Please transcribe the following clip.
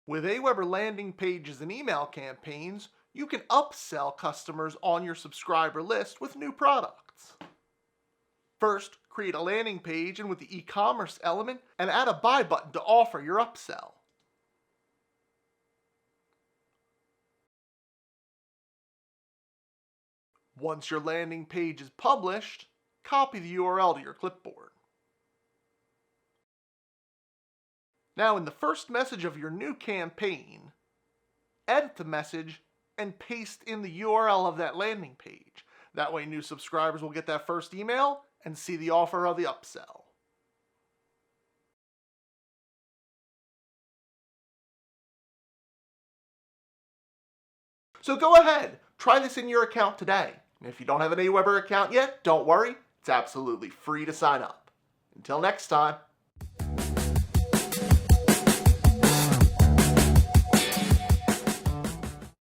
With Aweber landing pages and email campaigns, you can upsell customers on your subscriber list with new products. First, create a landing page and with the e-commerce element and add a buy button to offer your upsell. Once your landing page is published, copy the URL to your clipboard. Now in the first message of your new campaign, edit the message and paste in the URL of that landing page. That way new subscribers will get that first email and see the offer of the upsell. So go ahead, try this in your account today. And if you don't have an Aweber account yet, don't worry, it's absolutely free to sign up. Until next time.